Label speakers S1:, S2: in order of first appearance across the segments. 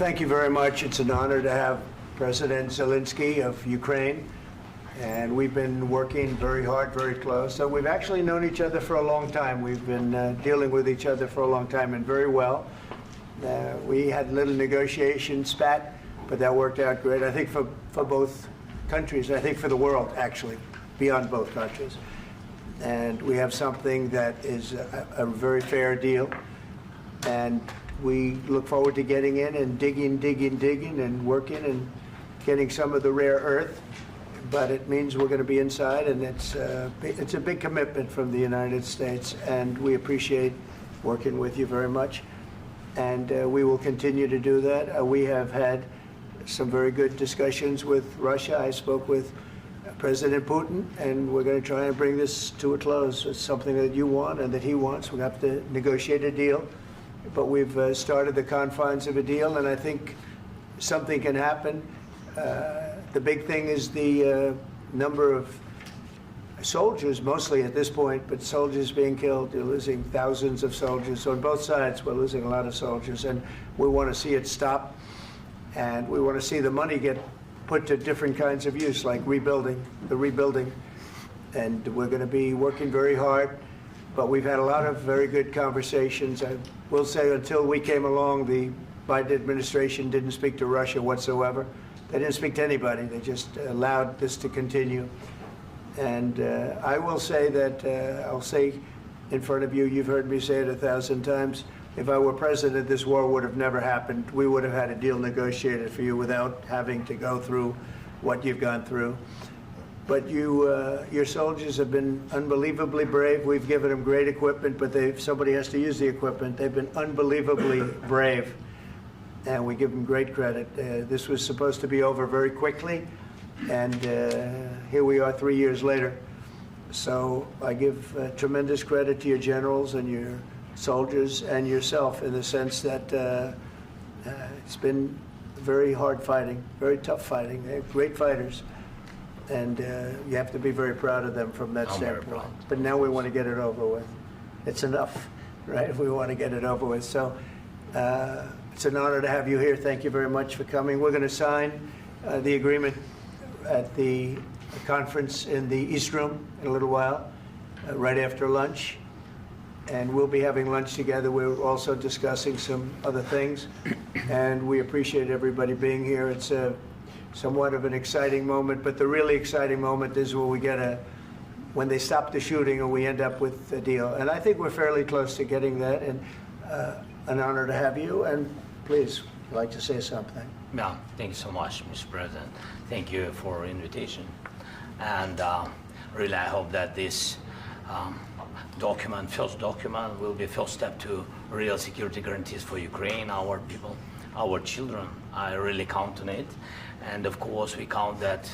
S1: thank you very much. It's an honor to have President Zelenskyy of Ukraine, and we've been working very hard, very close. So we've actually known each other for a long time. We've been dealing with each other for a long time, and very well. We had a little negotiation spat, but that worked out great. I think for both countries, I think for the world, actually, beyond both countries. And we have something that is a very fair deal. And we look forward to getting in and digging and working and getting some of the rare earth. But it means we're going to be inside, and it's a big commitment from the United States, and we appreciate working with you very much. And we will continue to do that. We have had some very good discussions with Russia. I spoke with President Putin, and we're going to try and bring this to a close. It's something that you want and that he wants. We have to negotiate a deal. But we've started the confines of a deal, and I think something can happen. The big thing is the number of soldiers, mostly at this point, but soldiers being killed. You're losing thousands of soldiers. So on both sides, we're losing a lot of soldiers, and we want to see it stop. And we want to see the money get put to different kinds of use, like rebuilding. And we're going to be working very hard. But we've had a lot of very good conversations. I will say until we came along, the Biden administration didn't speak to Russia whatsoever. They didn't speak to anybody. They just allowed this to continue. And I will say that, I'll say in front of you, you've heard me say it 1,000 times, if I were president, this war would have never happened. We would have had a deal negotiated for you without having to go through what you've gone through. But your soldiers have been unbelievably brave. We've given them great equipment, but somebody has to use the equipment. They've been unbelievably brave, and we give them great credit. This was supposed to be over very quickly, and here we are 3 years later. So I give tremendous credit to your generals and your soldiers and yourself in the sense that it's been very hard fighting, very tough fighting. They're great fighters. And you have to be very proud of them from that standpoint. But now we want to get it over with. It's enough, right? We want to get it over with. So it's an honor to have you here. Thank you very much for coming. We're going to sign the agreement at the conference in the East Room in a little while, right after lunch. And we'll be having lunch together. We're also discussing some other things. And we appreciate everybody being here. It's somewhat of an exciting moment, but the really exciting moment is when they stop the shooting and we end up with a deal. And I think we're fairly close to getting that, and an honor to have you. And please, I'd like to say something.
S2: Yeah, thank you so much, Mr. President. Thank you for invitation. And really, I hope that this first document, will be a first step to real security guarantees for Ukraine, our people, our children. I really count on it. And of course, we count that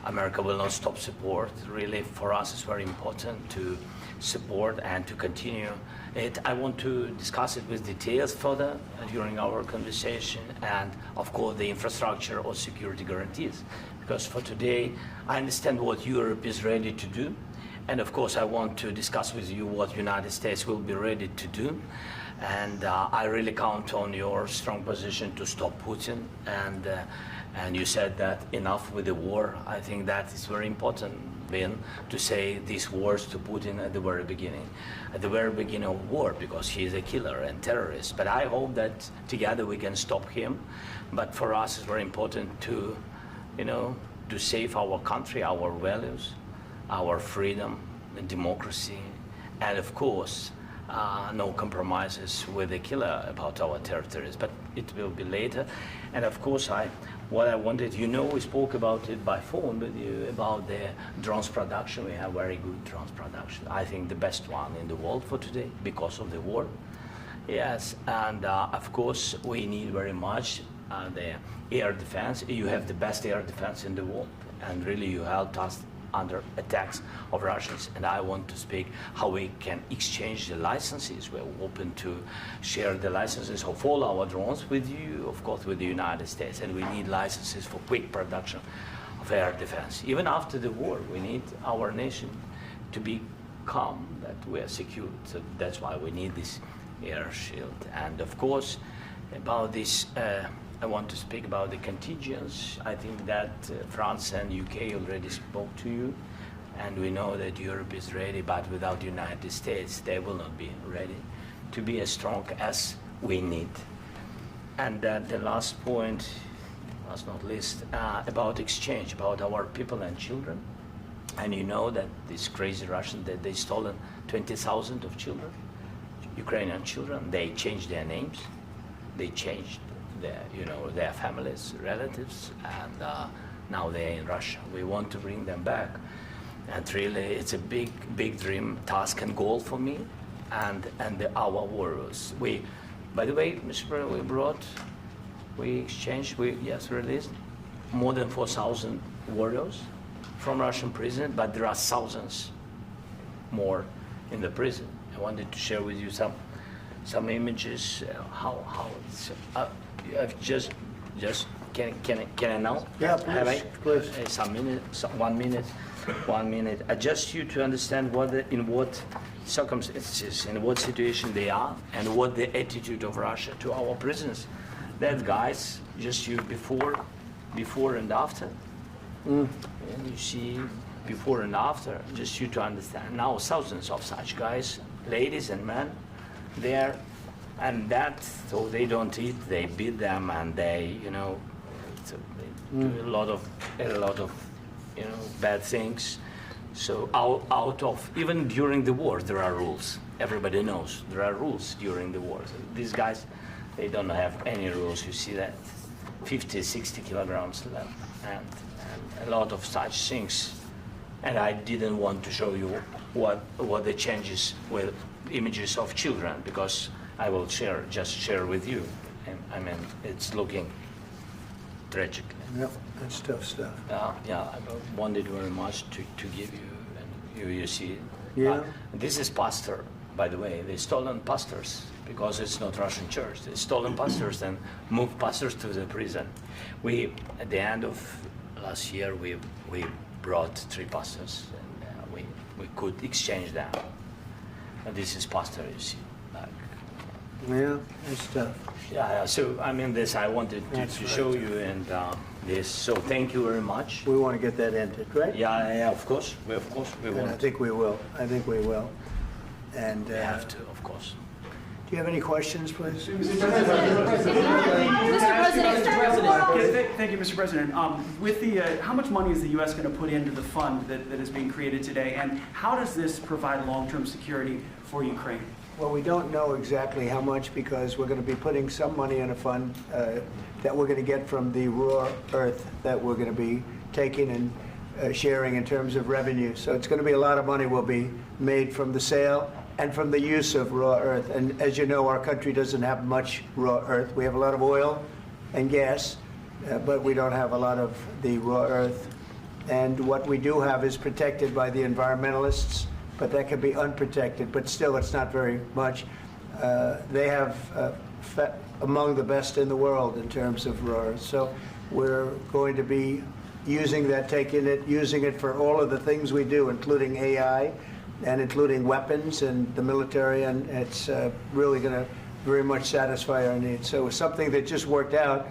S2: America will not stop support. Really, for us, it's very important to support and to continue it. I want to discuss it with details further during our conversation, and of course, the infrastructure or security guarantees. Because for today, I understand what Europe is ready to do. And of course, I want to discuss with you what the United States will be ready to do. And I really count on your strong position to stop Putin. And you said that enough with the war. I think that is very important, Ben, to say these words to Putin at the very beginning of war, because he is a killer and terrorist. But I hope that together we can stop him. But for us, it's very important to, to save our country, our values, our freedom and democracy, and of course, no compromises with the killer about our territories, but it will be later. And of course, what I wanted, we spoke about it by phone with you, about the drones production. We have very good drones production. I think the best one in the world for today because of the war. Yes, and of course, we need very much the air defense. You have the best air defense in the world, and really you helped us under attacks of Russians, and I want to speak how we can exchange the licenses. We're open to share the licenses of all our drones with you, of course, with the United States, and we need licenses for quick production of air defense. Even after the war, we need our nation to be calm, that we are secure. So that's why we need this air shield. And of course, about this I want to speak about the contingents. I think that France and UK already spoke to you, and we know that Europe is ready, but without the United States, they will not be ready to be as strong as we need. And the last point, last not least, about exchange, about our people and children. And you know that these crazy Russians, that they stolen 20,000 of children, Ukrainian children. They changed their names, they changed their families, relatives, and now they're in Russia. We want to bring them back. And really, it's a big dream, task and goal for me and our warriors. By the way, Mr. President, we released more than 4,000 warriors from Russian prison, but there are thousands more in the prison. I wanted to share with you some images. How it's can I now?
S1: Yeah, please.
S2: One minute. I just you to understand in what circumstances, in what situation they are, and what the attitude of Russia to our prisoners. That guys, just you before and after. And you see before and after, just you to understand. Now thousands of such guys, ladies and men, there, and that, so they don't eat, they beat them, and they, they do a lot of bad things. So out of, even during the war, there are rules. Everybody knows there are rules during the war. So these guys, they don't have any rules. You see that 50, 60 kilograms left, and a lot of such things. And I didn't want to show you what the changes with images of children, because I will just share with you. And I mean, it's looking tragic.
S1: Yep, that's tough stuff.
S2: Yeah, I wanted very much to give you, and you see.
S1: Yeah.
S2: This is pastor, by the way. They stolen pastors because it's not Russian church. They stolen pastors and moved pastors to the prison. At the end of last year, we brought 3 pastors, and we could exchange them. And this is pastor, you see.
S1: Yeah, that's tough.
S2: Yeah. So I mean, this I wanted to show you, and this. So thank you very much.
S1: We want to get that ended, right?
S2: Yeah. Of course. We
S1: And
S2: want.
S1: I think we will. And
S2: We have to, of course.
S1: do you have any questions, please?
S3: Mr. President. Thank you, Mr. President. With how much money is the U.S. going to put into the fund that is being created today, and how does this provide long-term security for Ukraine?
S1: Well, we don't know exactly how much, because we're going to be putting some money in a fund that we're going to get from the raw earth that we're going to be taking and sharing in terms of revenue. So it's going to be a lot of money will be made from the sale and from the use of raw earth. And as you know, our country doesn't have much raw earth. We have a lot of oil and gas, but we don't have a lot of the raw earth. And what we do have is protected by the environmentalists, but that can be unprotected, but still it's not very much. They have among the best in the world in terms of raw earth. So we're going to be using that, using it for all of the things we do, including AI and including weapons and the military, and it's really going to very much satisfy our needs. So it's something that just worked out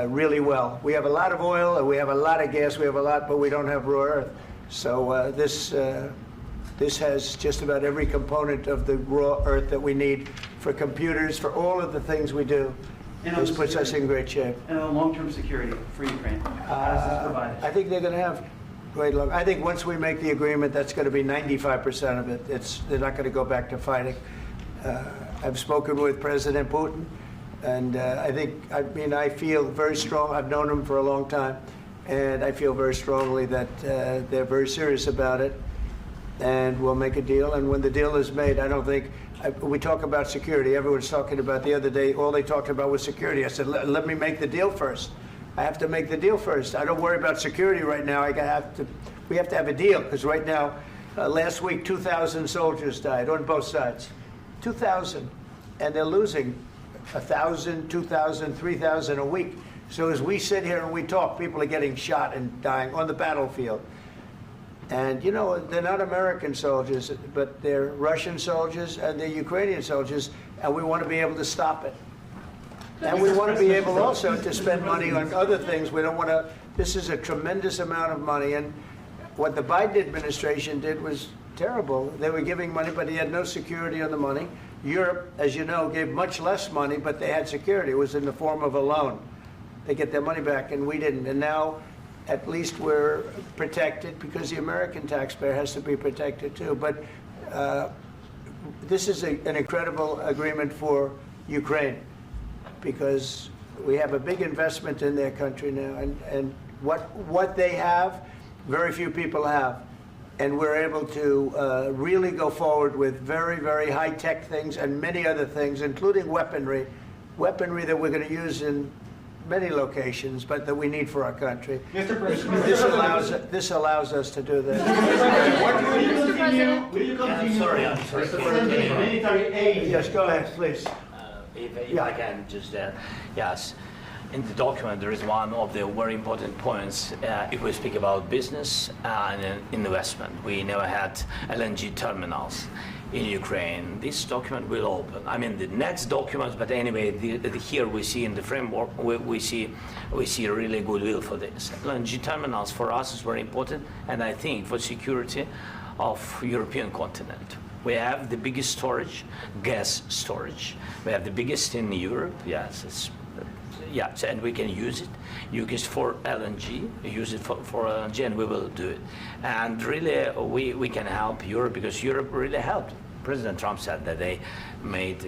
S1: really well. We have a lot of oil, and we have a lot of gas, we have a lot, but we don't have raw earth. So this has just about every component of the raw earth that we need for computers, for all of the things we do. This puts us in great shape.
S3: And a long-term security for Ukraine. How does this provide it?
S1: I think they're going to have great long. I think once we make the agreement, that's going to be 95% of it. They're not going to go back to fighting. I've spoken with President Putin, and I feel very strong. I've known him for a long time, and I feel very strongly that they're very serious about it. And we'll make a deal. And when the deal is made, I don't think we talk about security. Everyone's talking about the other day. All they talked about was security. I said, let me make the deal first. I have to make the deal first. I don't worry about security right now. We have to have a deal, because right now, last week, 2,000 soldiers died on both sides. 2,000, and they're losing 1,000, 2,000, 3,000 a week. So as we sit here and we talk, people are getting shot and dying on the battlefield. And, they're not American soldiers, but they're Russian soldiers and they're Ukrainian soldiers, and we want to be able to stop it. And we want to be able also to spend money on other things. We don't want to, this is a tremendous amount of money. And what the Biden administration did was terrible. They were giving money, but he had no security on the money. Europe, as you know, gave much less money, but they had security. It was in the form of a loan. They get their money back, and we didn't. And now, at least we're protected because the American taxpayer has to be protected too. But this is an incredible agreement for Ukraine because we have a big investment in their country now, and what they have, very few people have. And we're able to really go forward with very, very high-tech things and many other things, including weaponry that we're going to use in many locations, but that we need for our country.
S4: Mr. President,
S1: This allows us to do that.
S4: Mr. President, will you continue?
S2: I'm sorry.
S4: Sending military aid?
S1: Yes, go ahead, please.
S2: If I can just, yes. In the document, there is one of the very important points. If we speak about business and investment, we never had LNG terminals in Ukraine. This document will open. I mean, the next document, but anyway, here we see in the framework, we see really goodwill for this. LNG terminals for us is very important, and I think for security of European continent. We have the biggest storage, gas storage. We have the biggest in Europe. Yes, and we can use it. Use it for LNG. Use it for LNG, and we will do it. And really, we can help Europe because Europe really helped. President Trump said that they made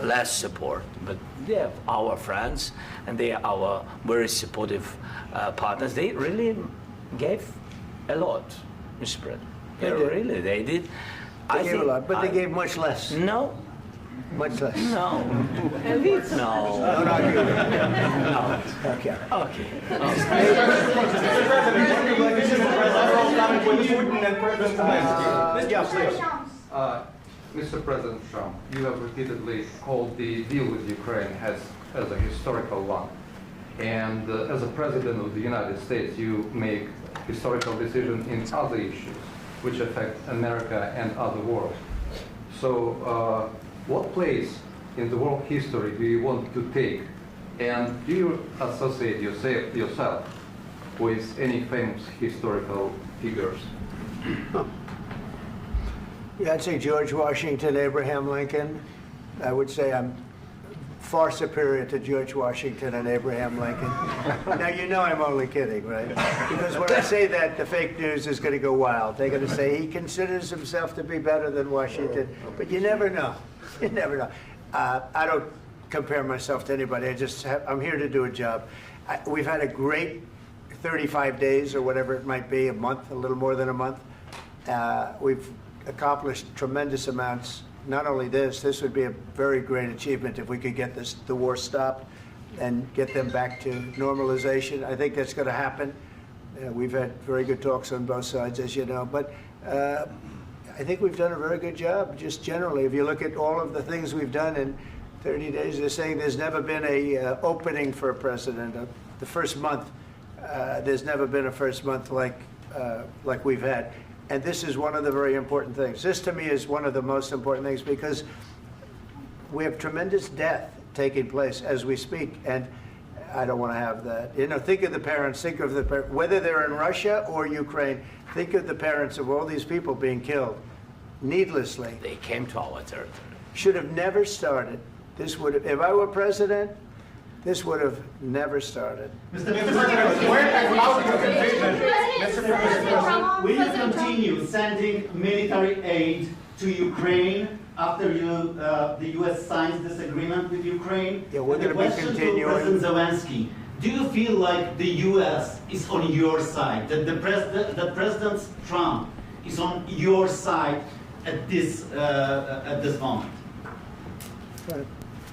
S2: less support, but they are our friends and they are our very supportive partners. They really gave a lot, Mr. President. They did.
S1: They gave a lot, but they gave much less.
S2: No.
S1: Much less.
S2: No. No.
S1: Don't argue with it.
S2: No.
S1: Okay.
S2: Okay.
S5: Mr. President Trump, you have repeatedly called the deal with Ukraine as a historical one. And as a President of the United States, you make historical decisions in other issues which affect America and other world. So what place in the world history do you want to take? And do you associate yourself with any famous historical figures?
S1: Yeah, I'd say George Washington, Abraham Lincoln. I would say I'm far superior to George Washington and Abraham Lincoln. Now, you know I'm only kidding, right? Because when I say that, the fake news is going to go wild. They're going to say he considers himself to be better than Washington. But you never know. You never know. I don't compare myself to anybody. I'm here to do a job. We've had a great 35 days or whatever it might be, a month, a little more than a month. We've accomplished tremendous amounts. Not only this would be a very great achievement if we could get the war stopped and get them back to normalization. I think that's going to happen. We've had very good talks on both sides, as you know. But I think we've done a very good job, just generally. If you look at all of the things we've done in 30 days, they're saying there's never been a opening for a president. The first month, there's never been a first month like we've had. And this is one of the very important things. This, to me, is one of the most important things because we have tremendous death taking place as we speak, and I don't want to have that. You know, think of the parents, whether they're in Russia or Ukraine, think of the parents of all these people being killed needlessly.
S2: They came to our territory.
S1: Should have never started. This would have, if I were president, this would have never started.
S4: Mr. President, will you continue sending military aid to Ukraine after the U.S. signs this agreement with Ukraine?
S1: Yeah, we're going to be continuing.
S4: President Zelenskyy, do you feel like the U.S. is on your side, that President Trump is on your side at this moment?
S1: Right.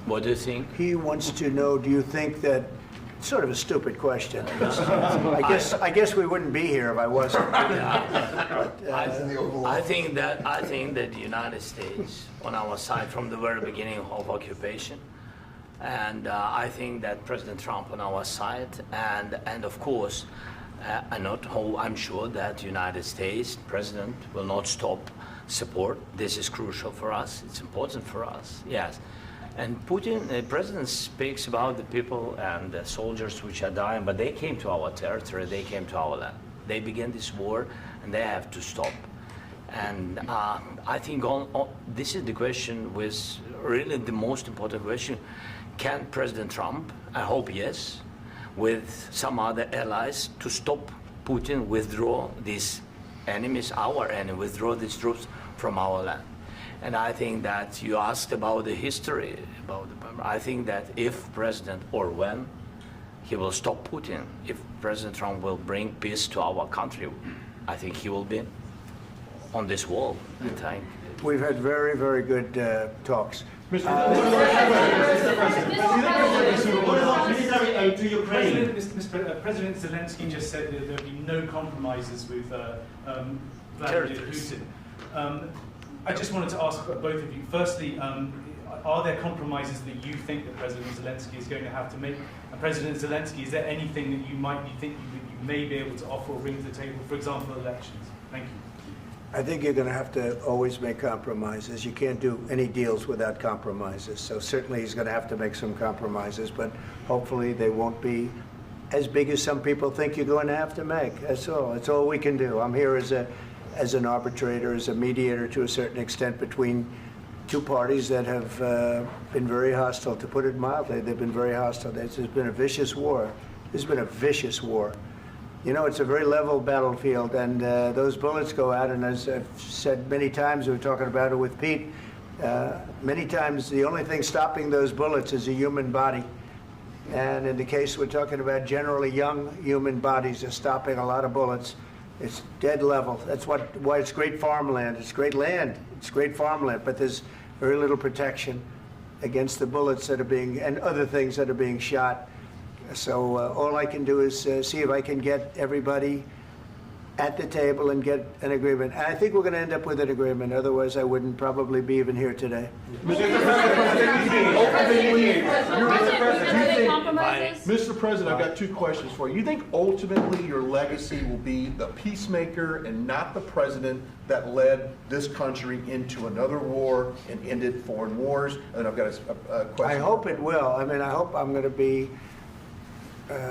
S2: What do you think?
S1: He wants to know, do you think that, sort of a stupid question. I guess we wouldn't be here if I wasn't.
S2: I think that the United States on our side from the very beginning of occupation, and I think that President Trump on our side, and of course, I'm sure that the United States President will not stop support. This is crucial for us. It's important for us. Yes. And Putin, the president speaks about the people and the soldiers which are dying, but they came to our territory, they came to our land. They began this war, and they have to stop. And I think this is the question, with really the most important question. Can President Trump, I hope yes, with some other allies, to stop Putin, withdraw these enemies, our enemy, withdraw these troops from our land? And I think that you asked about the history, I think that if President, or when, he will stop Putin, if President Trump will bring peace to our country, I think he will be on this wall.
S1: We've had very, very good talks.
S4: What about military aid to Ukraine?
S6: President Zelenskyy just said that there'll be no compromises with Vladimir Putin. I just wanted to ask both of you. Firstly, are there compromises that you think that President Zelenskyy is going to have to make? And President Zelenskyy, is there anything that you think you may be able to offer or bring to the table, for example, elections? Thank you.
S1: I think you're going to have to always make compromises. You can't do any deals without compromises. So certainly he's going to have to make some compromises, but hopefully they won't be as big as some people think you're going to have to make. That's all. That's all we can do. I'm here as an arbitrator, as a mediator to a certain extent between two parties that have been very hostile, to put it mildly. They've been very hostile. There's been a vicious war. There's been a vicious war. You know, it's a very level battlefield, and those bullets go out, and as I've said many times, we were talking about it with Pete, many times the only thing stopping those bullets is a human body. And in the case we're talking about, generally young human bodies are stopping a lot of bullets. It's dead level. That's why it's great farmland. It's great land. It's great farmland, but there's very little protection against the bullets that are being, and other things that are being shot. So all I can do is see if I can get everybody at the table and get an agreement. And I think we're going to end up with an agreement. Otherwise, I wouldn't probably be even here today.
S7: Mr. President, I've got two questions for you. You think ultimately your legacy will be the peacemaker and not the president that led this country into another war and ended foreign wars? And I've got a question.
S1: I hope it will. I mean, I hope I'm going to be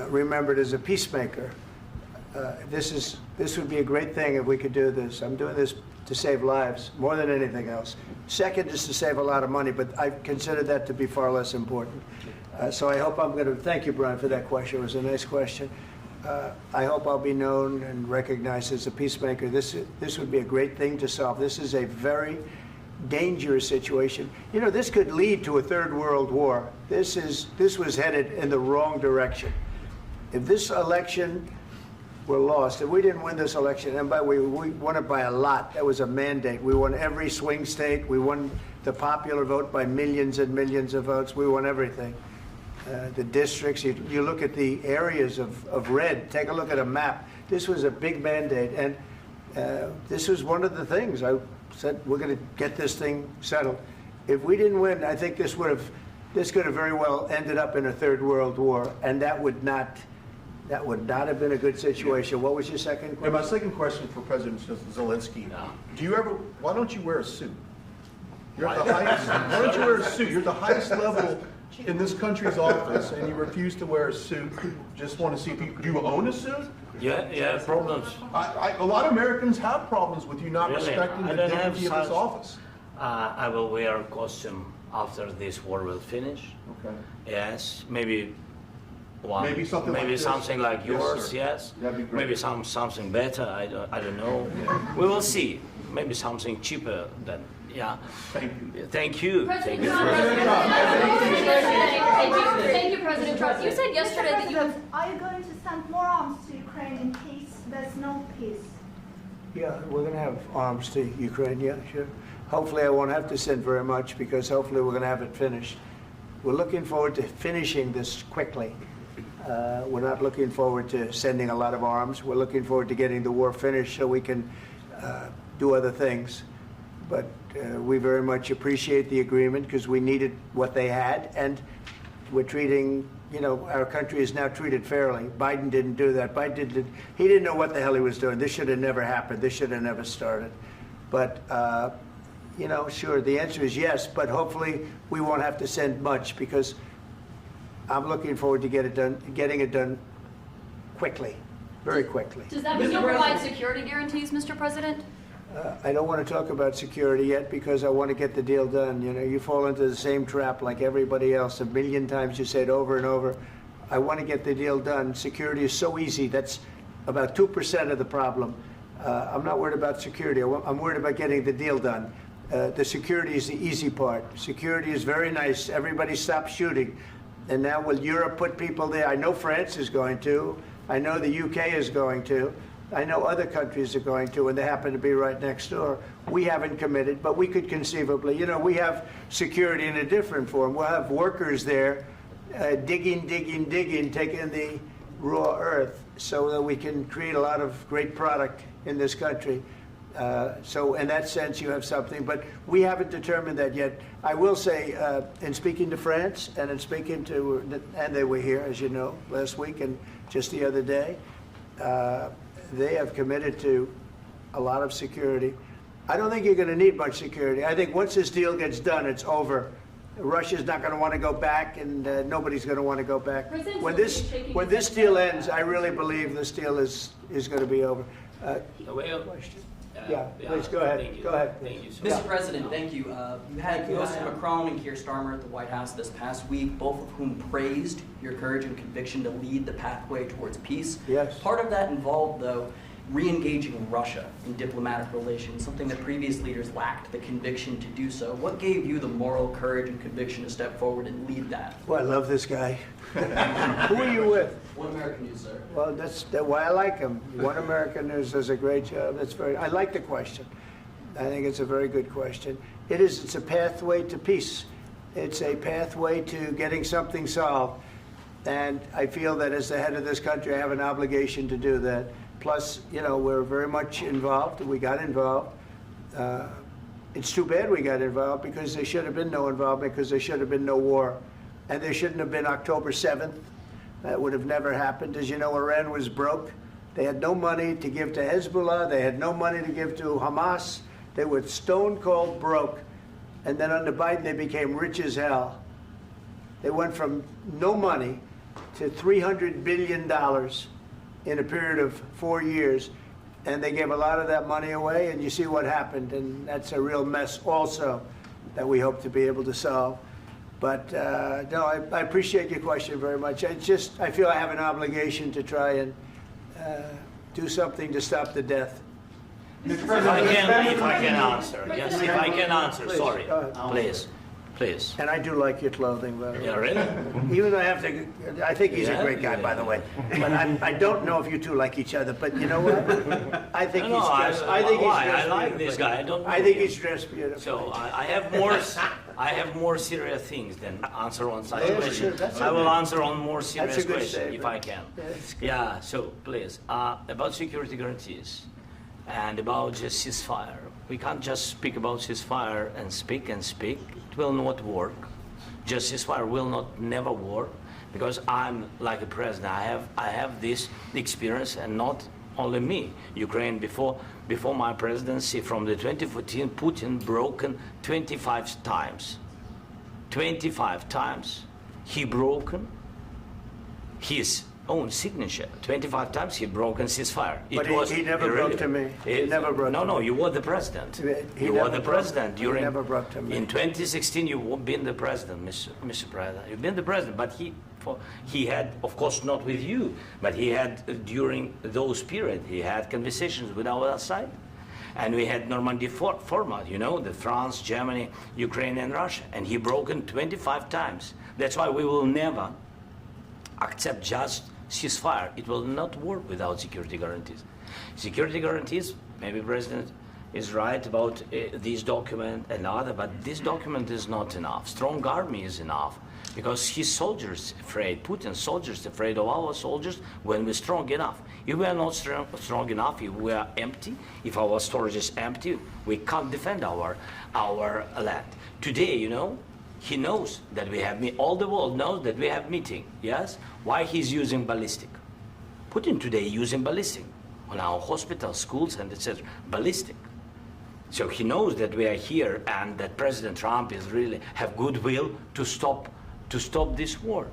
S1: remembered as a peacemaker. This would be a great thing if we could do this. I'm doing this to save lives more than anything else. Second is to save a lot of money, but I consider that to be far less important. So I hope I'm going to, thank you, Brian, for that question. It was a nice question. I hope I'll be known and recognized as a peacemaker. This would be a great thing to solve. This is a very dangerous situation. You know, this could lead to a third world war. This was headed in the wrong direction. If this election were lost, if we didn't win this election, and by the way, we won it by a lot. That was a mandate. We won every swing state. We won the popular vote by millions and millions of votes. We won everything. The districts, you look at the areas of red, take a look at a map. This was a big mandate, and this was one of the things. I said, we're going to get this thing settled. If we didn't win, I think this could have very well ended up in a third world war, and that would not have been a good situation. What was your second question?
S7: And my second question for President Zelenskyy, why don't you wear a suit? You're at the highest, why don't you wear a suit? You're at the highest level in this country's office, and you refuse to wear a suit. Just want to see if do you own a suit?
S2: Yeah, problems.
S7: A lot of Americans have problems with you not respecting the dignity of this office.
S2: I will wear a costume after this war will finish.
S7: Okay.
S2: Yes, maybe
S7: Maybe something like this.
S2: Something like yours, yes.
S7: That'd be great.
S2: Maybe something better, I don't know. We will see. Maybe something cheaper than, yeah.
S7: Thank you.
S2: Thank you.
S8: President Trump. Thank you, President Trump. You said yesterday that you have...
S9: Are you going to send more arms to Ukraine in case there's no peace?
S1: Yeah, we're going to have arms to Ukraine, yeah, sure. Hopefully I won't have to send very much, because hopefully we're going to have it finished. We're looking forward to finishing this quickly. We're not looking forward to sending a lot of arms. We're looking forward to getting the war finished so we can do other things. But we very much appreciate the agreement, because we needed what they had, and we're treating, you know, our country is now treated fairly. Biden didn't do that. He didn't know what the hell he was doing. This should have never happened. This should have never started. But you know, sure, the answer is yes, but hopefully we won't have to send much because I'm looking forward to getting it done quickly, very quickly.
S8: Does that mean you'll provide security guarantees, Mr. President?
S1: I don't want to talk about security yet because I want to get the deal done. You know, you fall into the same trap like everybody else. A million times you say it over and over. I want to get the deal done. Security is so easy. That's about 2% of the problem. I'm not worried about security. I'm worried about getting the deal done. The security is the easy part. Security is very nice. Everybody stopped shooting. And now will Europe put people there? I know France is going to. I know the UK is going to. I know other countries are going to, and they happen to be right next door. We haven't committed, but we could conceivably. You know, we have security in a different form. We'll have workers there digging, taking the raw earth so that we can create a lot of great product in this country. So in that sense, you have something, but we haven't determined that yet. I will say, in speaking to France and in speaking to, and they were here, as you know, last week and just the other day, they have committed to a lot of security. I don't think you're going to need much security. I think once this deal gets done, it's over. Russia's not going to want to go back, and nobody's going to want to go back. When this deal ends, I really believe this deal is going to be over. Question? Yeah, please go ahead. Go ahead.
S10: Thank you. Mr. President, thank you. You had Joseph Macron and Keir Starmer at the White House this past week, both of whom praised your courage and conviction to lead the pathway towards peace.
S1: Yes.
S10: Part of that involved, though, re-engaging Russia in diplomatic relations, something that previous leaders lacked the conviction to do so. What gave you the moral courage and conviction to step forward and lead that?
S1: Well, I love this guy. Who are you with?
S10: One American News, sir.
S1: Well, that's why I like him. One American News does a great job. I like the question. I think it's a very good question. It's a pathway to peace. It's a pathway to getting something solved. And I feel that as the head of this country, I have an obligation to do that. Plus, you know, we're very much involved. We got involved. It's too bad we got involved because there should have been no involvement because there should have been no war. And there shouldn't have been October 7th. That would have never happened. As you know, Iran was broke. They had no money to give to Hezbollah. They had no money to give to Hamas. They were stone cold broke. And then under Biden, they became rich as hell. They went from no money to $300 billion in a period of 4 years. And they gave a lot of that money away, and you see what happened. And that's a real mess also that we hope to be able to solve. But no, I appreciate your question very much. I feel I have an obligation to try and do something to stop the death.
S2: If I can answer, yes, if I can answer,
S1: Please,
S2: sorry,
S1: please.
S2: please.
S1: And I do like your clothing, by the way.
S2: Yeah, really?
S1: Even though I think he's a great guy, by the way. But I don't know if you two like each other. But you know what? I think he's dressed.
S2: I like this guy.
S1: I think he's dressed beautifully.
S2: So I have more serious things than answer on such
S1: Yeah,
S2: questions.
S1: sure,
S2: I will answer on more serious
S1: That's a good
S2: questions if
S1: statement.
S2: I can.
S1: Yeah,
S2: Yeah. So please, about security guarantees and about just ceasefire. We can't just speak about ceasefire and speak and speak. It will not work. Just ceasefire will not never work because I'm like a president. I have this experience, and not only me. Ukraine before my presidency, from the 2014, Putin broken 25 times. 25 times he broken his own signature. 25 times he broken ceasefire.
S1: But he never broke to me. He never broke to me.
S2: No, you were the president.
S1: He never
S2: the
S1: broke-
S2: president
S1: he
S2: during.
S1: never broke to me.
S2: In 2016, you've been the president, Mr. President. You've been the president, but he had, of course, not with you, but he had during those periods. He had conversations with our side, and we had Normandy format. You know, the France, Germany, Ukraine, and Russia, and he broken 25 times. That's why we will never accept just ceasefire. It will not work without security guarantees. Security guarantees, maybe President is right about this document and other, but this document is not enough. Strong army is enough because his soldiers afraid, Putin's soldiers afraid of our soldiers when we're strong enough. If we are not strong enough, if we are empty, if our storage is empty, we can't defend our land. Today, you know, he knows that we have all the world knows that we have meeting. Yes, why he's using ballistic? Putin today using ballistic on our hospitals, schools, and etc. Ballistic. So he knows that we are here and that President Trump is really have goodwill to stop this war.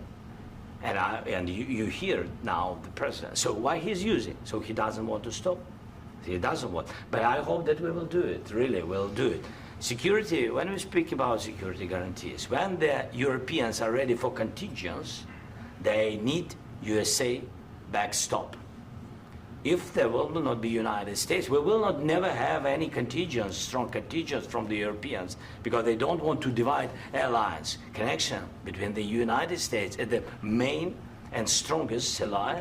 S2: And you hear now the president. So why he's using? So he doesn't want to stop. He doesn't want. But I hope that we will do it. Really, we'll do it. Security. When we speak about security guarantees, when the Europeans are ready for contingents, they need USA backstop. If there will not be United States, we will not never have any contingents, strong contingents from the Europeans, because they don't want to divide alliance connection between the United States and the main and strongest ally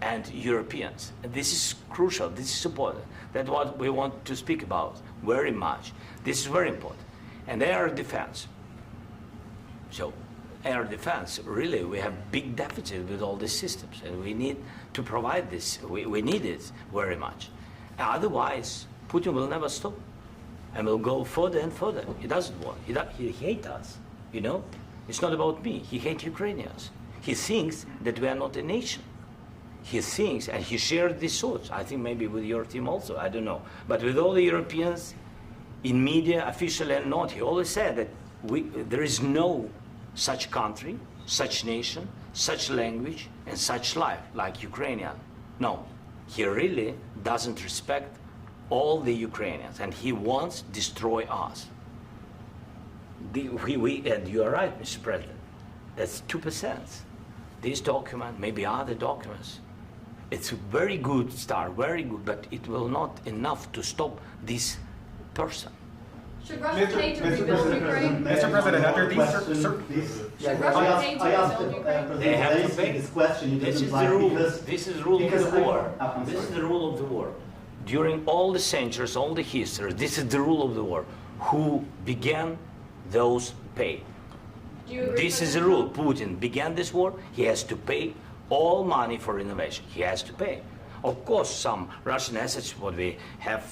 S2: and Europeans. And this is crucial, this is important. That's what we want to speak about very much. This is very important. And air defense. So air defense, really, we have big deficit with all these systems, and we need to provide this. We need it very much. Otherwise, Putin will never stop, and will go further and further. He doesn't want. He hates us, you know? It's not about me. He hates Ukrainians. He thinks that we are not a nation. He thinks, and he shared these thoughts, I think maybe with your team also, I don't know. But with all the Europeans, in media, officially and not, he always said that there is no such country, such nation, such language, and such life like Ukrainian. No, he really doesn't respect all the Ukrainians, and he wants to destroy us. And you are right, Mr. President. That's 2%. This document, maybe other documents, it's a very good start, very good, but it will not enough to stop this person.
S8: Should Russia pay to rebuild Ukraine?
S11: Mr. President, under these
S8: Should Russia pay to rebuild Ukraine?
S2: They have to pay.
S4: This question.
S2: This is the rule. This is the rule of the war. This is the rule of the war. During all the centuries, all the history, this is the rule of the war. Who began, those pay.
S8: Do you agree?
S2: This is the rule. Putin began this war. He has to pay all money for innovation. He has to pay. Of course, some Russian assets, what we have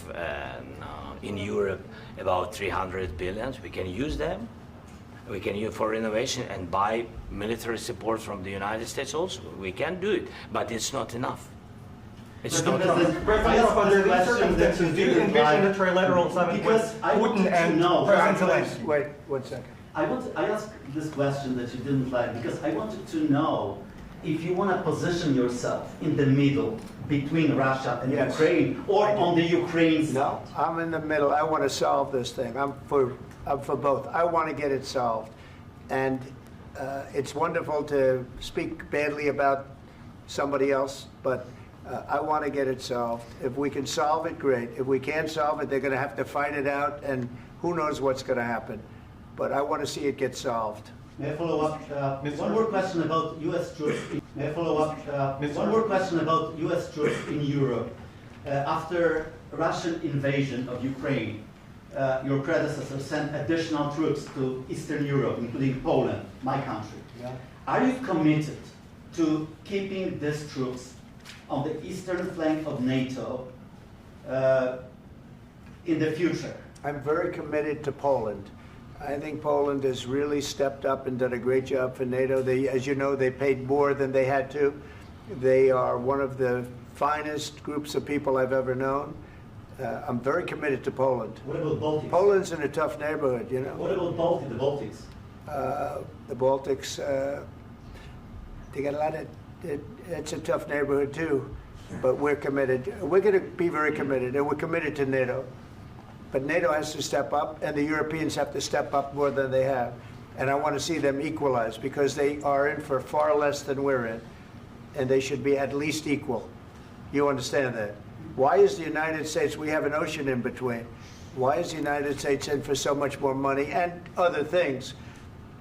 S2: in Europe, about 300 billion, we can use them. We can use for innovation and buy military support from the United States also. We can do it, but it's not enough. It's not enough.
S11: President, under these circumstances, do you envision a trilateral summit with Putin and President Zelenskyy?
S1: Wait 1 second.
S4: I asked this question that you didn't like because I wanted to know if you want to position yourself in the middle between Russia and
S1: Yes.
S4: Ukraine, or on the Ukraine side.
S1: No, I'm in the middle. I want to solve this thing. I'm for both. I want to get it solved. And it's wonderful to speak badly about somebody else, but I want to get it solved. If we can solve it, great. If we can't solve it, they're going to have to fight it out, and who knows what's going to happen. But I want to see it get solved.
S4: May I follow up? One more question about U.S. troops. May I follow up? One more question about U.S. troops in Europe. After Russian invasion of Ukraine, your predecessor sent additional troops to Eastern Europe, including Poland, my country.
S1: Yeah.
S4: Are you committed to keeping these troops on the eastern flank of NATO in the future?
S1: I'm very committed to Poland. I think Poland has really stepped up and done a great job for NATO. They, as you know, they paid more than they had to. They are one of the finest groups of people I've ever known. I'm very committed to Poland.
S4: What about Baltics?
S1: Poland's in a tough neighborhood, you know.
S4: What about the Baltics?
S1: The Baltics, they got a lot of, it's a tough neighborhood too, but we're committed. We're going to be very committed, and we're committed to NATO. But NATO has to step up, and the Europeans have to step up more than they have. And I want to see them equalize, because they are in for far less than we're in, and they should be at least equal. You understand that? Why is the United States, we have an ocean in between, why is the United States in for so much more money and other things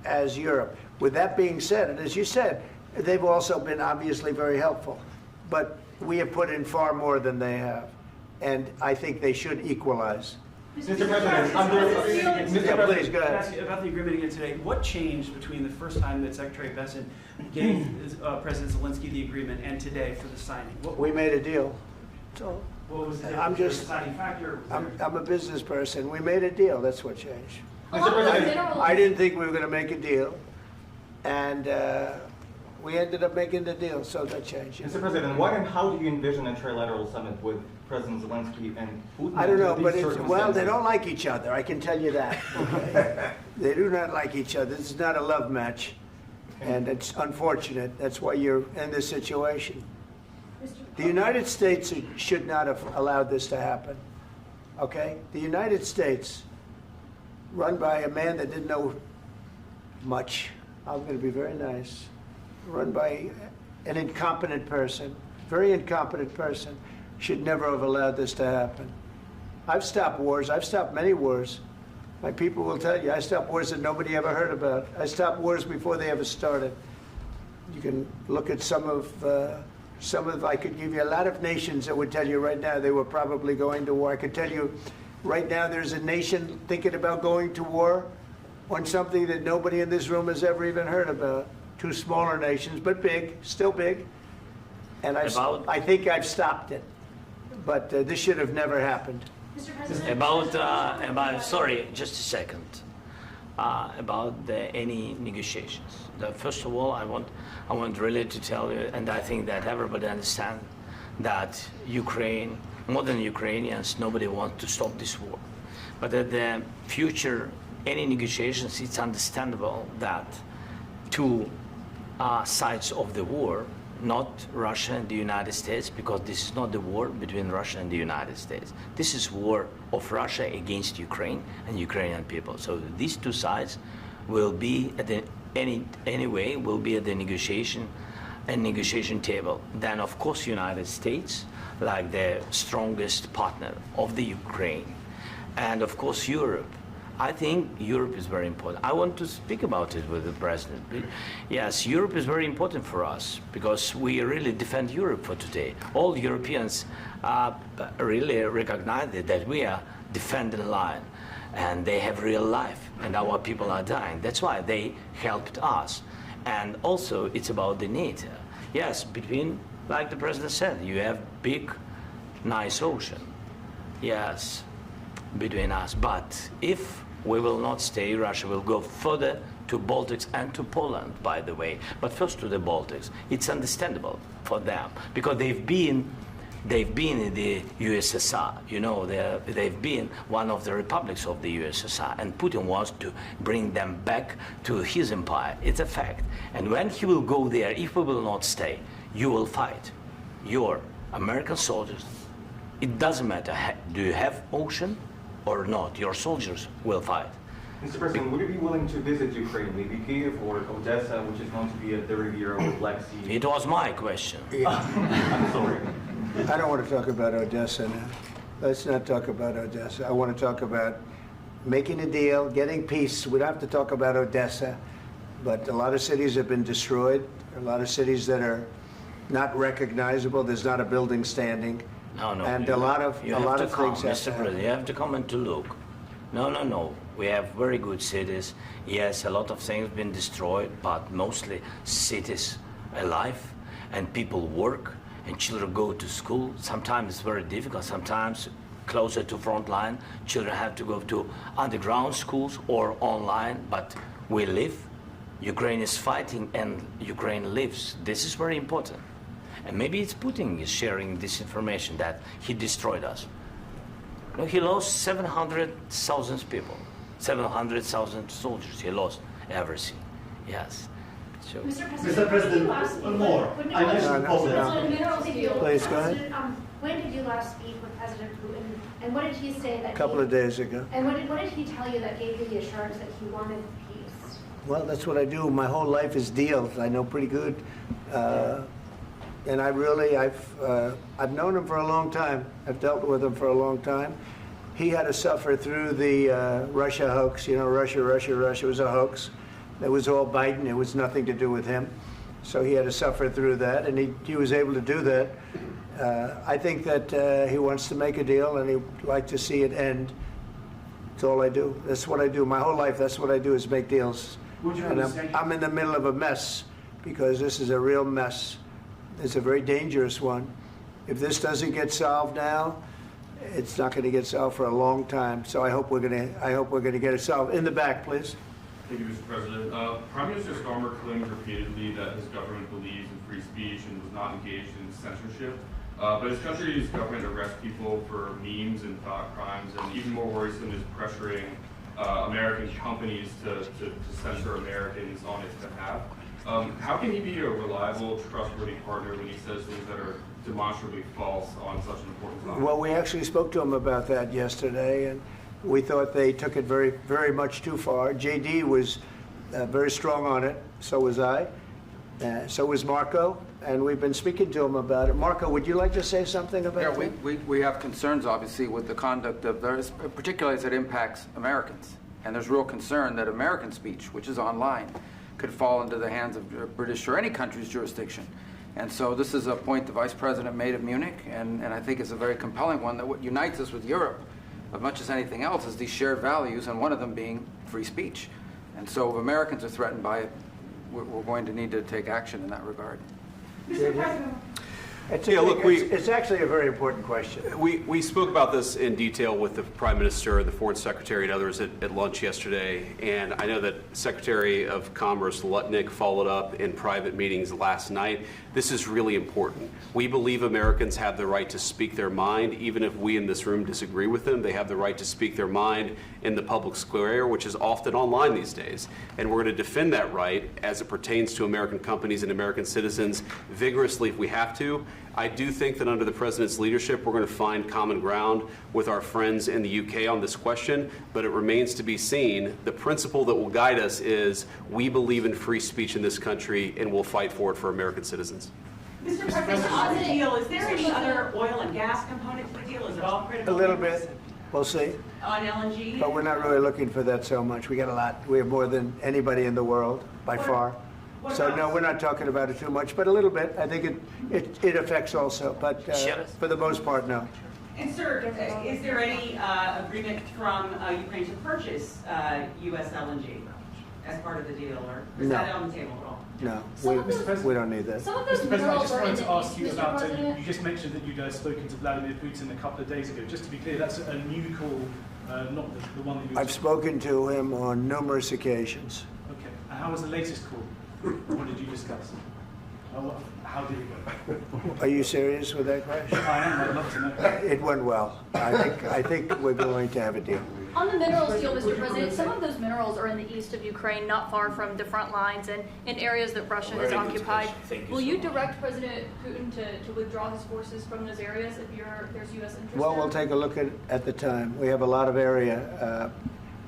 S1: as Europe? With that being said, and as you said, they've also been obviously very helpful, but we have put in far more than they have, and I think they should equalize.
S11: Mr. President,
S1: Please, go
S3: Can I
S1: ahead.
S3: ask you about the agreement again today? What changed between the first time that Secretary Bessent gave President Zelenskyy the agreement and today for the signing?
S1: We made a deal. So
S3: What was the
S1: I'm just-
S3: deciding factor?
S1: I'm a business person. We made a deal. That's what changed.
S11: Mr. President,
S1: I didn't think we were going to make a deal, and We ended up making the deal, so that changed.
S11: Mr. President, what and how do you envision a trilateral summit with President Zelenskyy and Putin?
S1: I don't know,
S11: under
S1: but
S11: these
S1: well, they
S11: circumstances?
S1: don't like each other, I can tell you that. Okay? They do not like each other. This is not a love match, and it's unfortunate. That's why you're in this situation. The United States should not have allowed this to happen, okay? The United States, run by a man that didn't know much, I'm going to be very nice, run by an incompetent person, very incompetent person, should never have allowed this to happen. I've stopped wars. I've stopped many wars. My people will tell you, I stopped wars that nobody ever heard about. I stopped wars before they ever started. You can look at some of, I could give you a lot of nations that would tell you right now they were probably going to war. I could tell you right now there's a nation thinking about going to war on something that nobody in this room has ever even heard about. Two smaller nations, but big, still big. And I think I've stopped it. But this should have never happened.
S8: Mr. President,
S2: About sorry, just a second. About any negotiations. First of all, I want really to tell you, and I think that everybody understands that Ukraine, more than Ukrainians, nobody wants to stop this war. But at the future, any negotiations, it's understandable that two sides of the war, not Russia and the United States, because this is not the war between Russia and the United States. This is war of Russia against Ukraine and Ukrainian people. So these two sides will be at the anyway will be at the negotiation table. Then of course United States, like the strongest partner of the Ukraine, and of course Europe. I think Europe is very important. I want to speak about it with the President. Yes, Europe is very important for us because we really defend Europe for today. All Europeans really recognize that we are defending the line and they have real life and our people are dying. That's why they helped us. And also it's about the NATO. Yes, between, like the President said, you have big, nice ocean. Yes, between us. But if we will not stay, Russia will go further to Baltics and to Poland, by the way. But first to the Baltics. It's understandable for them because they've been in the USSR. You know, they've been one of the republics of the USSR, and Putin wants to bring them back to his empire. It's a fact. And when he will go there, if we will not stay, you will fight. Your American soldiers, it doesn't matter, do you have ocean or not, your soldiers will fight.
S11: Mr. President, would you be willing to visit Ukraine, maybe Kyiv or Odessa, which is known to be at the Riviera or Black Sea?
S2: It was my question.
S11: I'm sorry.
S1: I don't want to talk about Odessa now. Let's not talk about Odessa. I want to talk about making a deal, getting peace. We don't have to talk about Odessa, but a lot of cities have been destroyed. There are a lot of cities that are not recognizable. There's not a building standing.
S2: No.
S1: And a lot of things have to
S2: Mr.
S1: happen.
S2: President, you have to come and to look. No. We have very good cities. Yes, a lot of things have been destroyed, but mostly cities alive and people work and children go to school. Sometimes it's very difficult. Sometimes closer to front line, children have to go to underground schools or online, but we live. Ukraine is fighting and Ukraine lives. This is very important. And maybe it's Putin is sharing this information that he destroyed us. No, he lost 700,000 people, 700,000 soldiers. He lost everything. Yes. So.
S4: Mr. President, one more. I mentioned Poland.
S1: Please, go ahead.
S8: When did you last speak with President Putin, and what did he say that?
S1: A couple of days ago.
S8: And what did he tell you that gave you the assurance that he wanted peace?
S1: Well, that's what I do. My whole life is deals. I know pretty good. And I've known him for a long time. I've dealt with him for a long time. He had to suffer through the Russia hoax. You know, Russia was a hoax. It was all Biden. It was nothing to do with him. So he had to suffer through that, and he was able to do that. I think that he wants to make a deal, and he'd like to see it end. That's all I do. That's what I do. My whole life, that's what I do is make deals. And I'm in the middle of a mess because this is a real mess. It's a very dangerous one. If this doesn't get solved now, it's not going to get solved for a long time. So I hope we're going to get it solved. In the back, please.
S12: Thank you, Mr. President. Prime Minister Starmer claimed repeatedly that his government believes in free speech and was not engaged in censorship. But his country's government arrests people for memes and thought crimes, and even more worrisome is pressuring American companies to censor Americans on its behalf. How can he be a reliable, trustworthy partner when he says things that are demonstrably false on such an important topic?
S1: Well, we actually spoke to him about that yesterday, and we thought they took it very, very much too far. JD was very strong on it. So was I. So was Marco. And we've been speaking to him about it. Marco, would you like to say something about that?
S13: Yeah, we have concerns, obviously, with the conduct of those, particularly as it impacts Americans. And there's real concern that American speech, which is online, could fall into the hands of British or any country's jurisdiction. And so this is a point the Vice President made of Munich, and I think it's a very compelling one, that what unites us with Europe, as much as anything else, is these shared values, and one of them being free speech. And so if Americans are threatened by it, we're going to need to take action in that regard.
S14: Mr. President.
S1: It's actually a very important question.
S15: We spoke about this in detail with the Prime Minister, the Foreign Secretary, and others at lunch yesterday. And I know that Secretary of Commerce Lutnick followed up in private meetings last night. This is really important. We believe Americans have the right to speak their mind, even if we in this room disagree with them. They have the right to speak their mind in the public square, which is often online these days. And we're going to defend that right as it pertains to American companies and American citizens vigorously if we have to. I do think that under the President's leadership, we're going to find common ground with our friends in the UK on this question, but it remains to be seen. The principle that will guide us is we believe in free speech in this country, and we'll fight for it for American citizens.
S14: Mr. President, on the deal, is there any other oil and gas component to the deal? Is it all critical?
S1: A little bit. We'll see.
S14: On LNG?
S1: But we're not really looking for that so much. We got a lot. We have more than anybody in the world, by far. So no, we're not talking about it too much, but a little bit. I think it affects also, but for the most part, no.
S14: And sir, is there any agreement from Ukraine to purchase U.S. LNG as part of the deal, or is that on the table at all?
S1: No, we don't need that.
S6: Mr. President, I just wanted to ask you about, you just mentioned that you'd spoken to Vladimir Putin a couple of days ago. Just to be clear, that's a new call, not the one that you...
S1: I've spoken to him on numerous occasions.
S6: Okay, and how was the latest call? What did you discuss? How did it go?
S1: Are you serious with that question?
S6: I am. I'd love to know.
S1: It went well. I think we're going to have a deal.
S16: On the minerals deal, Mr. President, some of those minerals are in the east of Ukraine, not far from the front lines and in areas that Russia has occupied. Will you direct President Putin to withdraw his forces from those areas if there's U.S. interest?
S1: Well, we'll take a look at the time. We have a lot of area.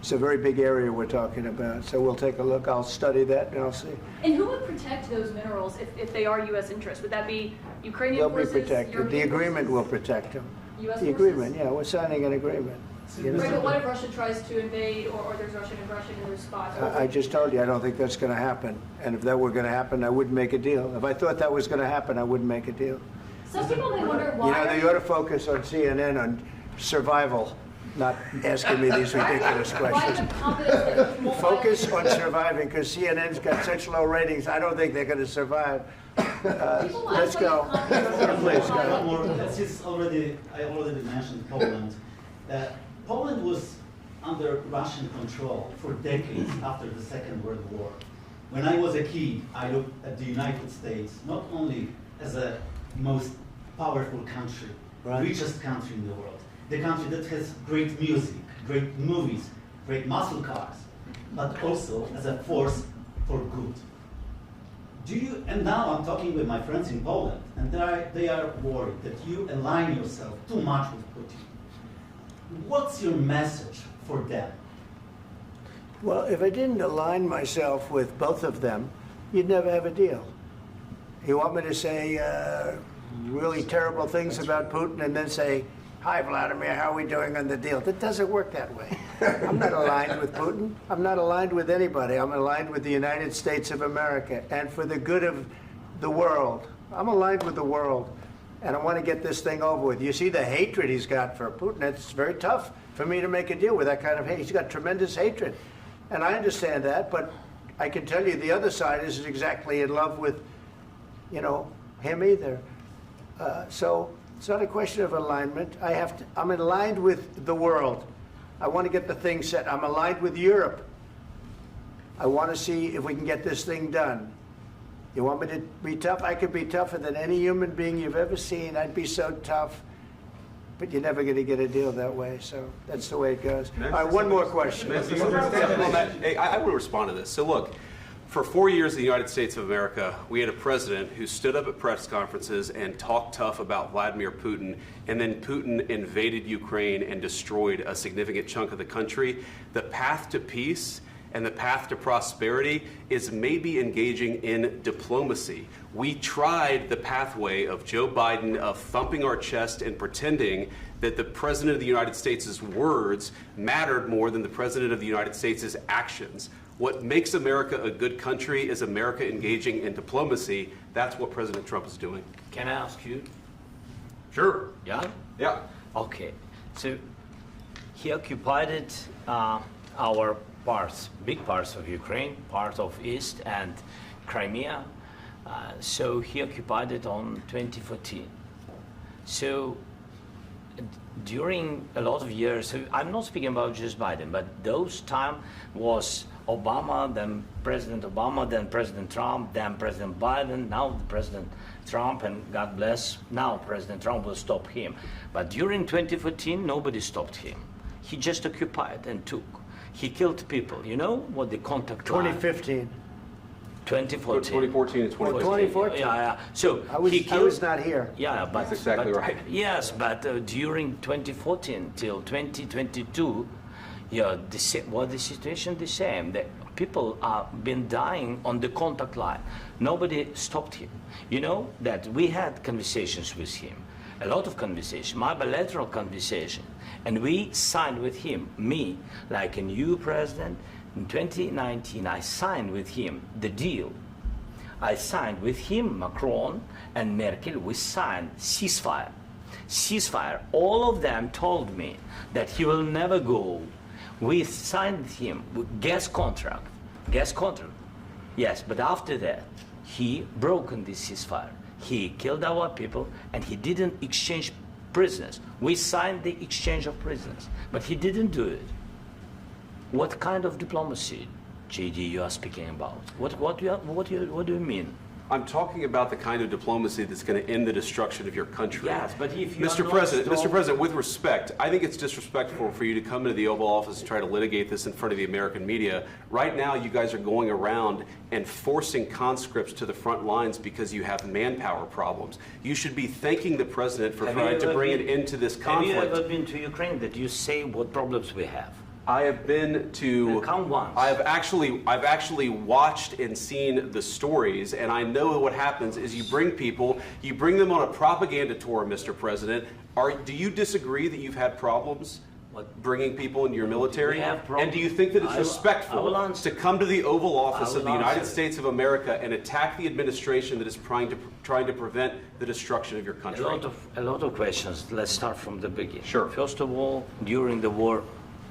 S1: It's a very big area we're talking about, so we'll take a look. I'll study that and I'll see.
S16: And who would protect those minerals if they are U.S. interests? Would that be Ukrainian forces?
S1: They'll be protected.
S16: European
S1: The agreement
S16: forces?
S1: will protect them.
S16: U.S.
S1: The agreement, yeah, we're signing an agreement.
S16: Right, but what if Russia tries to invade or there's Russian aggression in those spots?
S1: I just told you I don't think that's going to happen. And if that were going to happen, I wouldn't make a deal. If I thought that was going to happen, I wouldn't make a deal.
S16: Some people may wonder why.
S1: You know, they ought to focus on CNN on survival, not asking me these ridiculous questions. Focus on surviving, because CNN's got such low ratings. I don't think they're going to survive. Let's go. Please, go.
S4: Since I already mentioned Poland. Poland was under Russian control for decades after the Second World War. When I was a kid, I looked at the United States not only as a most powerful country, richest country in the world, the country that has great music, great movies, great muscle cars, but also as a force for good. And now I'm talking with my friends in Poland, and they are worried that you align yourself too much with Putin. What's your message for them?
S1: Well, if I didn't align myself with both of them, you'd never have a deal. You want me to say really terrible things about Putin and then say, "Hi, Vladimir, how are we doing on the deal?" That doesn't work that way. I'm not aligned with Putin. I'm not aligned with anybody. I'm aligned with the United States of America and for the good of the world. I'm aligned with the world, and I want to get this thing over with. You see the hatred he's got for Putin. It's very tough for me to make a deal with that kind of hate. He's got tremendous hatred, and I understand that, but I can tell you the other side isn't exactly in love with, him either. So it's not a question of alignment. I'm aligned with the world. I want to get the thing set. I'm aligned with Europe. I want to see if we can get this thing done. You want me to be tough? I could be tougher than any human being you've ever seen. I'd be so tough. But you're never going to get a deal that way, so that's the way it goes. All right, one more question.
S15: Hey, I want to respond to this. So look, for 4 years in the United States of America, we had a president who stood up at press conferences and talked tough about Vladimir Putin, and then Putin invaded Ukraine and destroyed a significant chunk of the country. The path to peace and the path to prosperity is maybe engaging in diplomacy. We tried the pathway of Joe Biden of thumping our chest and pretending that the President of the United States' words mattered more than the President of the United States' actions. What makes America a good country is America engaging in diplomacy. That's what President Trump is doing.
S2: Can I ask you?
S15: Sure.
S2: Yeah?
S15: Yeah.
S2: Okay. So he occupied our parts, big parts of Ukraine, part of East and Crimea. So he occupied it on 2014. So during a lot of years, so I'm not speaking about just Biden, but those time was Obama, then President Obama, then President Trump, then President Biden, now President Trump, and God bless, now President Trump will stop him. But during 2014, nobody stopped him. He just occupied and took. He killed people. You know what the contact
S1: 2015.
S2: 2014.
S15: 2014 and 2015.
S1: 2014.
S2: Yeah. So
S1: I was not here.
S2: Yeah, but
S15: that's exactly right.
S2: Yes, but during 2014 till 2022, yeah, the situation the same. The people have been dying on the contact line. Nobody stopped him. You know that we had conversations with him, a lot of conversations, my bilateral conversation, and we signed with him, me, like a new president. In 2019, I signed with him the deal. I signed with him, Macron and Merkel, we signed ceasefire. Ceasefire. All of them told me that he will never go. We signed with him with gas contract. Yes, but after that, he broken this ceasefire. He killed our people and he didn't exchange prisoners. We signed the exchange of prisoners, but he didn't do it. What kind of diplomacy, JD, you are speaking about? What do you mean?
S15: I'm talking about the kind of diplomacy that's going to end the destruction of your country.
S2: Yes, but if you
S15: Mr. President, with respect, I think it's disrespectful for you to come into the Oval Office and try to litigate this in front of the American media. Right now, you guys are going around and forcing conscripts to the front lines because you have manpower problems. You should be thanking the President for trying to bring an end to this conflict.
S2: Have you ever been to Ukraine that you say what problems we have?
S15: I have been to.
S2: Come once.
S15: I've actually watched and seen the stories, and I know what happens is you bring them on a propaganda tour, Mr. President. Do you disagree that you've had problems bringing people into your military? And do you think that it's respectful to come to the Oval Office of the United States of America and attack the administration that is trying to prevent the destruction of your country?
S2: A lot of questions. Let's start from the beginning.
S15: Sure.
S2: First of all, during the war,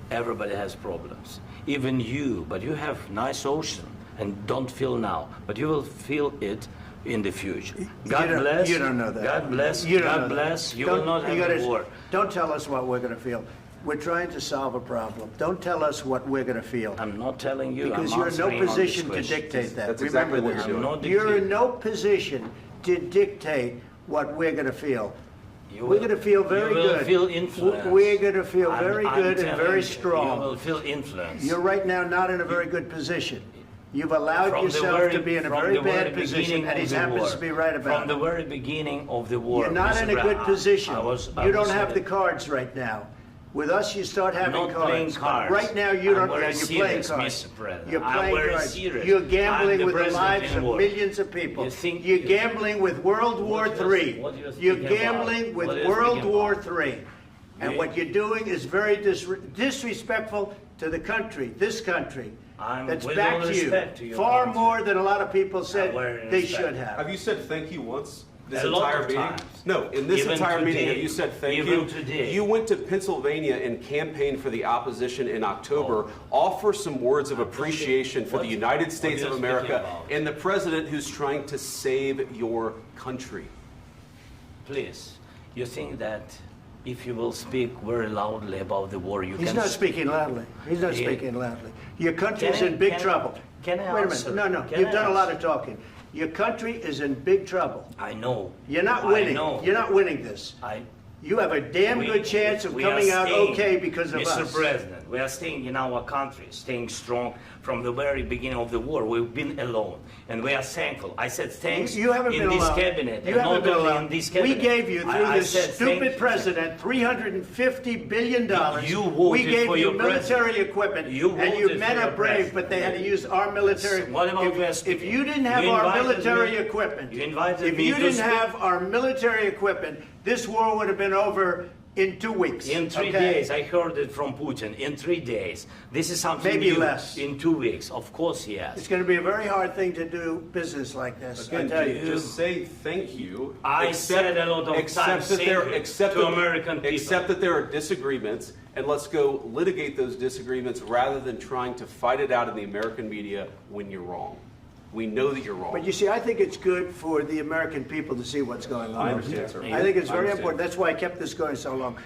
S2: everybody has problems. Even you, but you have nice ocean and don't feel now, but you will feel it in the future. God bless.
S1: You don't know that.
S2: God bless.
S1: You don't
S2: God
S1: know
S2: bless.
S1: that.
S2: You will not have a war.
S1: Don't tell us what we're going to feel. We're trying to solve a problem. Don't tell us what we're going to feel.
S2: I'm not telling you.
S1: Because you're in no position to dictate that.
S15: That's exactly what
S1: Remember
S15: you're
S1: this.
S15: doing.
S1: You're in no position to dictate what we're going to feel. We're going to feel very good.
S2: You will feel influenced.
S1: We're going to feel very good and very strong.
S2: You will feel influenced.
S1: You're right now not in a very good position. You've allowed yourself to be in a very bad position, and he happens to be right about it.
S2: From the very beginning of the war.
S1: You're not in a good position. You don't have the
S2: cards.
S1: cards right now. With us, you start having
S2: not
S1: cards.
S2: Playing cards.
S1: Right now, you don't.
S2: You're
S1: playing cards.
S2: Mr. President.
S1: You're playing cards.
S2: Serious.
S1: You're gambling with the lives of
S2: war.
S1: millions of people.
S2: You're
S1: gambling with World War III. You're gambling with World War III. And what you're doing is very disrespectful to the country, this country. That's back to you. Far more than a lot of people said they should have.
S15: Have you said thank you once? This
S2: a lot
S15: entire
S2: of
S15: meeting?
S2: times.
S15: No, in this
S2: Even
S15: entire
S2: today.
S15: meeting, have you said thank
S2: Even
S15: you?
S2: today.
S15: You went to Pennsylvania and campaigned for the opposition in October. Offer some words of appreciation for the United States of America and the president who's trying to save your country.
S2: Please, you think that if you will speak very loudly about the war,
S1: He's not speaking loudly. He's not speaking loudly. Your country's in big trouble.
S2: Can I
S1: Wait a
S2: answer?
S1: minute. No.
S2: Can
S1: You've
S2: I
S1: done a lot
S2: answer?
S1: of talking. Your country is in big trouble.
S2: I know.
S1: You're not
S2: I
S1: winning.
S2: know.
S1: You're not winning this. You have a damn good chance of coming out okay because of us.
S2: Mr. President, we are staying in our country, staying strong from the very beginning of the war. We've been alone, and we are thankful. I said thanks
S1: You haven't
S2: in
S1: been
S2: this
S1: alone.
S2: cabinet,
S1: You
S2: and
S1: haven't
S2: not
S1: been
S2: only
S1: alone.
S2: in this cabinet.
S1: We gave you, through
S2: I
S1: this
S2: said
S1: stupid
S2: thank you.
S1: president, $350 billion.
S2: You voted
S1: we gave
S2: for
S1: you
S2: your
S1: military
S2: president.
S1: equipment,
S2: You
S1: and you
S2: voted
S1: men
S2: for
S1: are
S2: your
S1: brave,
S2: president.
S1: but they had to use our military.
S2: What about
S1: If you didn't have
S2: You
S1: our
S2: invited
S1: military
S2: me-
S1: equipment,
S2: You invited
S1: if
S2: me
S1: you
S2: to
S1: didn't
S2: speak.
S1: have our military equipment, this war would have been over in 2 weeks.
S2: In 3
S1: okay?
S2: days, I heard it from Putin. In 3 days, this is something
S1: Maybe
S2: new.
S1: less.
S2: In 2 weeks, of course, yes.
S1: It's going to be a very hard thing to do business like this. I
S15: Again,
S1: tell you.
S15: just say thank you.
S2: I said a lot of times
S15: Accept that
S2: thank you to American people.
S15: Accept that there are disagreements, and let's go litigate those disagreements rather than trying to fight it out in the American media when you're wrong. We know that you're wrong.
S1: But you see, I think it's good for the American people to see what's going on.
S15: I understand, sir.
S1: I think it's
S15: I
S1: very
S15: understand.
S1: important. That's why I kept this going so long.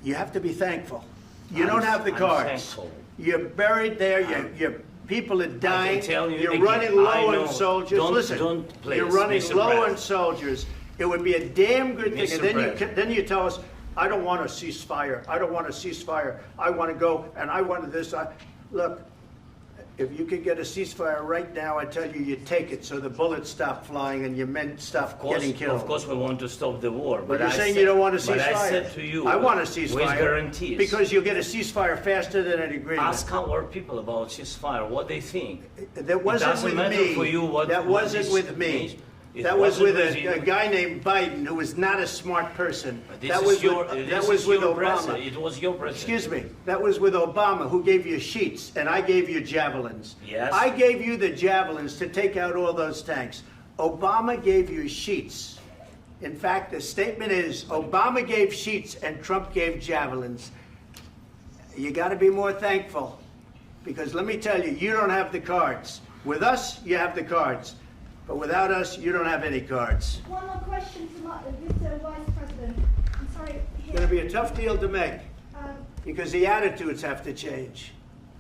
S1: You have to be thankful. You don't have the
S2: I'm
S1: cards.
S2: thankful.
S1: You're buried there. Your people are dying.
S2: tell you
S1: You're
S2: again,
S1: running
S2: I
S1: low
S2: know.
S1: on soldiers.
S2: Don't-
S1: Listen,
S2: don't please,
S1: you're running
S2: Mr.
S1: low on
S2: President.
S1: soldiers. It would be a damn good thing.
S2: Mr.
S1: And then
S2: President.
S1: then you tell us, I don't want a ceasefire. I don't want a ceasefire. I want to go, and I wanted this. Look, if you could get a ceasefire right now, I tell you, you take it so the bullets stop flying and your men stop getting killed.
S2: Of course, we want to stop the war.
S1: But you're
S2: I
S1: saying
S2: said-
S1: you don't want a ceasefire.
S2: But I said to you,
S1: I want a ceasefire.
S2: with guarantees.
S1: Because you'll get a ceasefire faster than an agreement.
S2: Ask our people about ceasefire, what they think.
S1: That wasn't
S2: it doesn't
S1: with
S2: matter
S1: me.
S2: for you what
S1: That
S2: what
S1: wasn't
S2: this
S1: with me.
S2: means. It
S1: That was with
S2: wasn't you.
S1: a guy named Biden who was not a smart person.
S2: This
S1: That
S2: is
S1: was
S2: your,
S1: with,
S2: this
S1: that
S2: is
S1: was with
S2: your
S1: Obama.
S2: president. It was your president.
S1: Excuse me. That was with Obama, who gave you sheets, and I gave you javelins.
S2: Yes.
S1: I gave you the javelins to take out all those tanks. Obama gave you sheets. In fact, the statement is Obama gave sheets and Trump gave javelins. You got to be more thankful, because let me tell you, you don't have the cards. With us, you have the cards. But without us, you don't have any cards.
S9: One more question to Mr. Vice President. I'm sorry.
S1: It's going to be a tough deal to make,
S9: Um,
S1: because the attitudes have to change.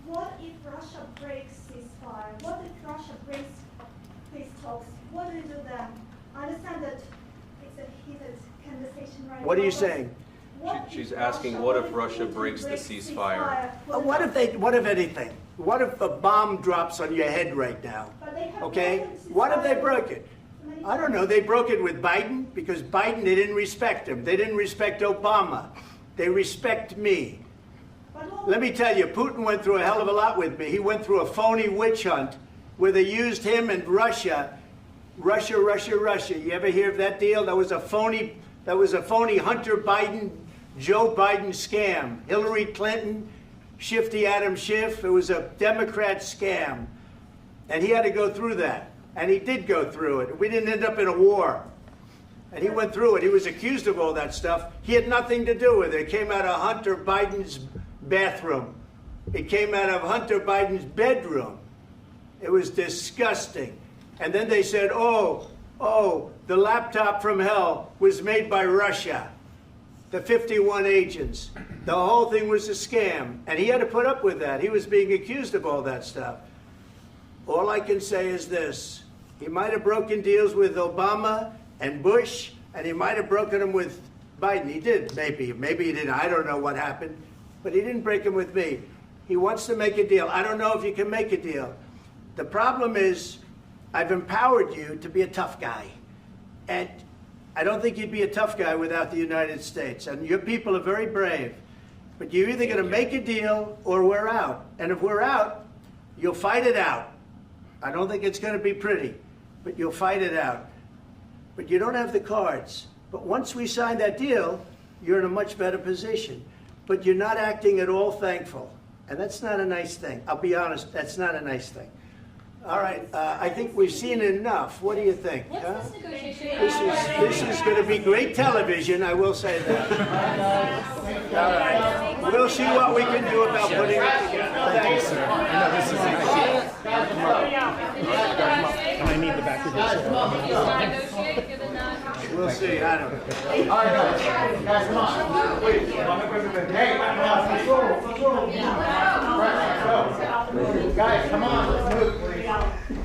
S9: what if Russia breaks ceasefire? What if Russia breaks peace talks? What do you do then? I understand that it's a heated conversation right now.
S1: What are you
S9: but
S1: saying?
S9: what
S15: She's
S9: if
S15: asking,
S9: Russia-
S15: what if
S9: if
S15: Russia
S9: Putin
S15: breaks the
S9: breaks
S15: ceasefire?
S1: What if anything? What if a bomb drops on your head right now?
S9: But they have
S1: Okay?
S9: broken
S1: What if they
S9: ceasefire
S1: broke it?
S9: many
S1: I don't know. They broke it with Biden, because Biden, they didn't respect him. They didn't respect Obama. They respect me. Let me tell you, Putin went through a hell of a lot with me. He went through a phony witch hunt where they used him and Russia. Russia. You ever hear of that deal? That was a phony Hunter Biden, Joe Biden scam. Hillary Clinton, Shifty Adam Schiff. It was a Democrat scam. And he had to go through that. And he did go through it. We didn't end up in a war. And he went through it. He was accused of all that stuff. He had nothing to do with it. It came out of Hunter Biden's bathroom. It came out of Hunter Biden's bedroom. It was disgusting. And then they said, oh, the laptop from hell was made by Russia. The 51 agents. The whole thing was a scam. And he had to put up with that. He was being accused of all that stuff. All I can say is this. He might have broken deals with Obama and Bush, and he might have broken them with Biden. He did, maybe. Maybe he didn't. I don't know what happened. But he didn't break them with me. He wants to make a deal. I don't know if you can make a deal. The problem is, I've empowered you to be a tough guy. And I don't think you'd be a tough guy without the United States. And your people are very brave. But you're either going to make a deal or we're out. And if we're out, you'll fight it out. I don't think it's going to be pretty, but you'll fight it out. But you don't have the cards. But once we sign that deal, you're in a much better position. But you're not acting at all thankful. And that's not a nice thing. I'll be honest, that's not a nice thing. All right, I think we've seen enough. What do you think? Huh? This is going to be great television, I will say that. All right. We'll see what we can do about putting it together. Thanks, sir.
S7: I know this is and I need the back of this.
S1: We'll see. I don't know.
S11: All right, guys, come on. Wait, President. Hey, let's go.
S17: Guys, come on, let's move, please.